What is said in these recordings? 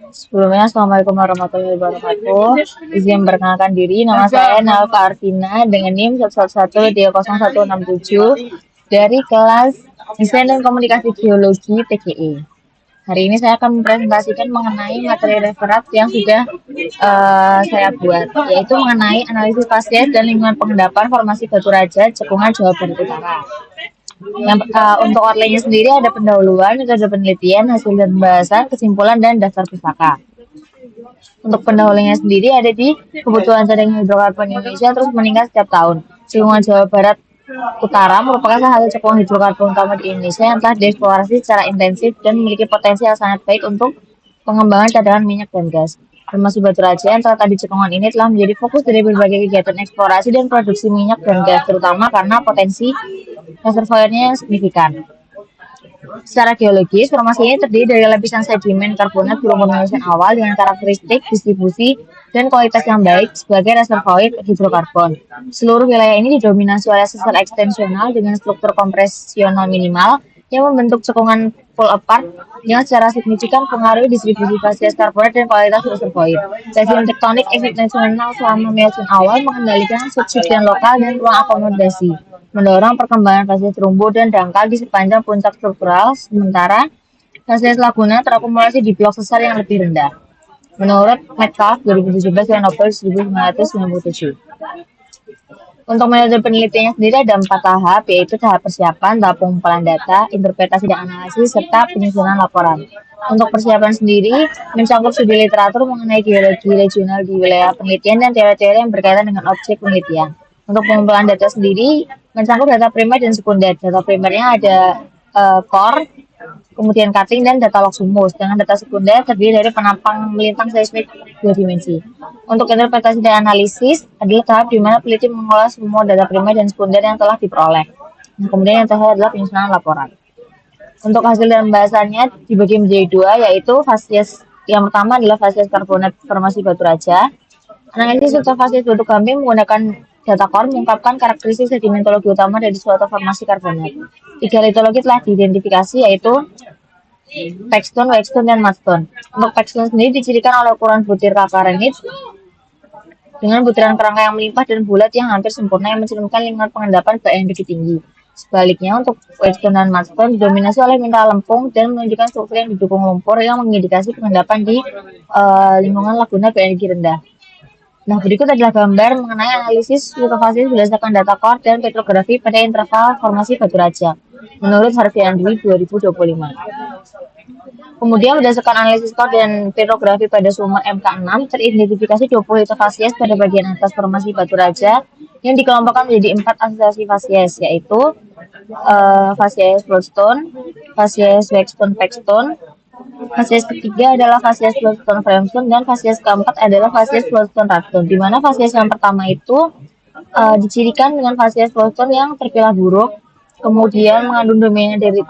Sebelumnya, Assalamualaikum warahmatullahi wabarakatuh. Izin memperkenalkan diri, nama saya Nalfa Arvina dengan NIM 1113067 dari kelas Desain dan Komunikasi Geologi TGE. Hari ini saya akan mempresentasikan mengenai materi referat yang sudah saya buat, yaitu mengenai analisis pasien dan lingkungan pengendapan formasi Batu Raja, Cekungan, Jawa Barat Utara. Untuk outline-nya sendiri ada pendahuluan, metode penelitian, hasil dan pembahasan, kesimpulan, dan daftar pustaka. Untuk pendahulunya sendiri ada di kebutuhan cadangan hidrokarbon Indonesia terus meningkat setiap tahun. Cekungan Jawa Barat Utara merupakan salah satu cekungan hidrokarbon utama di Indonesia yang telah dieksplorasi secara intensif dan memiliki potensi yang sangat baik untuk pengembangan cadangan minyak dan gas. Formasi Batu Raja yang terletak di cekungan ini telah menjadi fokus dari berbagai kegiatan eksplorasi dan produksi minyak dan gas, terutama karena potensi reservoirnya yang signifikan. Secara geologis, formasi ini terdiri dari lapisan sedimen karbonat berumpun lapisan awal dengan karakteristik, distribusi, dan kualitas yang baik sebagai reservoir hidrokarbon. Seluruh wilayah ini didominasi oleh sesar ekstensional dengan struktur kompresional minimal yang membentuk cekungan pull apart yang secara signifikan mempengaruhi distribusi fasies karbonat dan kualitas reservoir. Sedimen tektonik ekstensional selama Miocene awal mengendalikan subsidian lokal dan ruang akomodasi, mendorong perkembangan fasies terumbu dan dangkal di sepanjang puncak struktural, sementara fasies laguna terakumulasi di blok sesar yang lebih rendah. Menurut Metcalfe 2017 dan Nobel 1997. Untuk metode penelitiannya sendiri ada 4 tahap, yaitu tahap persiapan, tahap pengumpulan data, interpretasi dan analisis, serta penyusunan laporan. Untuk persiapan sendiri, mencakup studi literatur mengenai geologi regional di wilayah penelitian dan teori-teori yang berkaitan dengan objek penelitian. Untuk pengumpulan data sendiri, mencakup data primer dan sekunder. Data primernya ada core, kemudian cutting, dan data log sumus. Dengan data sekunder terdiri dari penampang melintang seismik 2 dimensi. Untuk interpretasi dan analisis adalah tahap di mana peneliti mengolah semua data primer dan sekunder yang telah diperoleh. Nah, kemudian yang terakhir adalah penyusunan laporan. Untuk hasil dan pembahasannya dibagi menjadi 2, yaitu fasies yang pertama adalah fasies karbonat formasi Batu Raja. Analisis untuk fasies batu gamping menggunakan data core mengungkapkan karakteristik sedimentologi utama dari suatu formasi karbonat. 3 litologi telah diidentifikasi, yaitu Paxton, Wexton, dan Mudstone. Untuk Paxton sendiri dicirikan oleh ukuran butir kakarenit dengan butiran kerangka yang melimpah dan bulat yang hampir sempurna yang mencerminkan lingkungan pengendapan bak yang begitu tinggi. Sebaliknya, untuk Wexton dan Mudstone didominasi oleh mineral lempung dan menunjukkan struktur yang didukung lumpur yang mengindikasi pengendapan di lingkungan laguna berenergi rendah. Nah, berikut adalah gambar mengenai analisis fasies berdasarkan data core dan petrografi pada interval formasi Batu Raja menurut Harvey Andrew 2025. Kemudian berdasarkan analisis core dan petrografi pada sumur MK6 teridentifikasi 20 fasies pada bagian atas formasi Batu Raja yang dikelompokkan menjadi 4 asosiasi fasies, yaitu fasies Bloodstone, fasies Wexton Paxton. Fasies ketiga adalah fasies Bloodstone Framestone dan fasies keempat adalah fasies Bloodstone Radstone. Di mana fasies yang pertama itu dicirikan dengan fasies Bloodstone yang terpilah buruk, kemudian mengandung dominan dari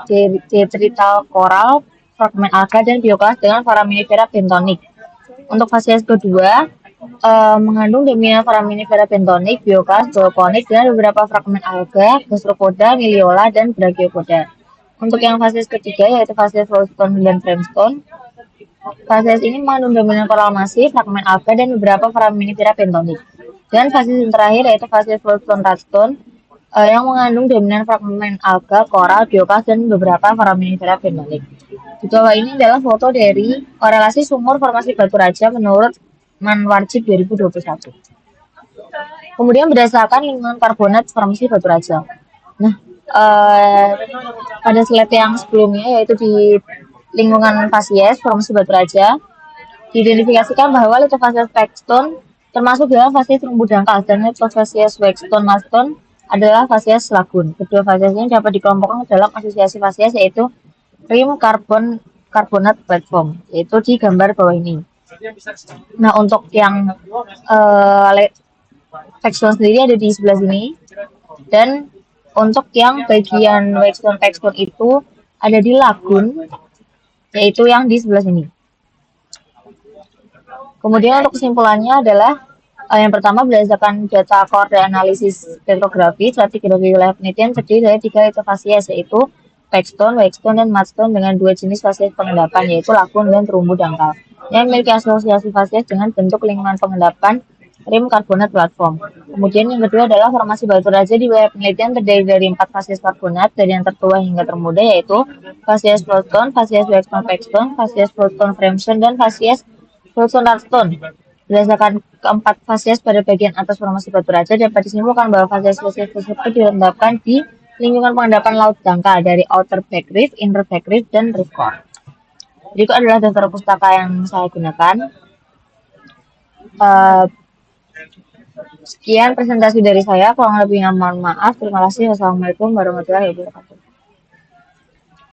detrital koral, fragmen alga dan biokelas dengan foraminifera bentonik. Untuk fasies kedua mengandung dominan foraminifera bentonik, biokelas, zookonik dan beberapa fragmen alga, gastropoda, miliola dan brachiopoda. Untuk yang fasies ketiga yaitu fasies Bloodstone dan Framestone, fasies ini mengandung dominan koral masif, fragmen alga dan beberapa foraminifera bentonik. Dan fasies yang terakhir yaitu fasies Bloodstone Radstone yang mengandung dominan fragmen alga, koral, biokelas dan beberapa foraminifera bentonik. Di bawah ini adalah foto dari korelasi sumur formasi Batu Raja menurut Manwarjib 2021. Kemudian berdasarkan lingkungan karbonat formasi Batu Raja. Nah, pada slide yang sebelumnya yaitu di lingkungan fasies formasi Batu Raja diidentifikasikan bahwa litofasies Paxton termasuk dalam fasies terumbu dangkal dan litofasies Wexton Mudstone adalah fasies lagun. Kedua fasies ini dapat dikelompokkan dalam asosiasi fasies yaitu rim karbonat platform, yaitu di gambar bawah ini. Nah, untuk yang Paxton sendiri ada di sebelah sini, dan untuk yang bagian Wexton Paxton itu ada di lagun, yaitu yang di sebelah sini. Kemudian untuk kesimpulannya adalah yang pertama berdasarkan data core dan analisis petrografi, strategi wilayah penelitian terdiri dari 3 litofasies, yaitu Pegstone, Wavestone, dan Mudstone dengan dua jenis fasies pengendapan, yaitu lakun dan terumbu dangkal, yang memiliki asosiasi fasies dengan bentuk lingkungan pengendapan rim karbonat platform. Kemudian yang kedua adalah formasi batu raja di wilayah penelitian terdiri dari 4 fasies karbonat dari yang tertua hingga termuda, yaitu fasies Floatstone, fasies Wavestone Pegstone, fasies Floatstone Framestone, dan fasies Floatstone Larkstone. Berdasarkan keempat fasies pada bagian atas formasi batu raja, dapat disimpulkan bahwa fasies-fasies tersebut diletakkan di lingkungan pengendapan laut dangkal dari Outer Back Reef, Inner Back Reef, dan Reef Core. Berikut adalah daftar pustaka yang saya gunakan. Sekian presentasi dari saya. Kurang lebihnya mohon maaf. Terima kasih. Wassalamualaikum warahmatullahi wabarakatuh.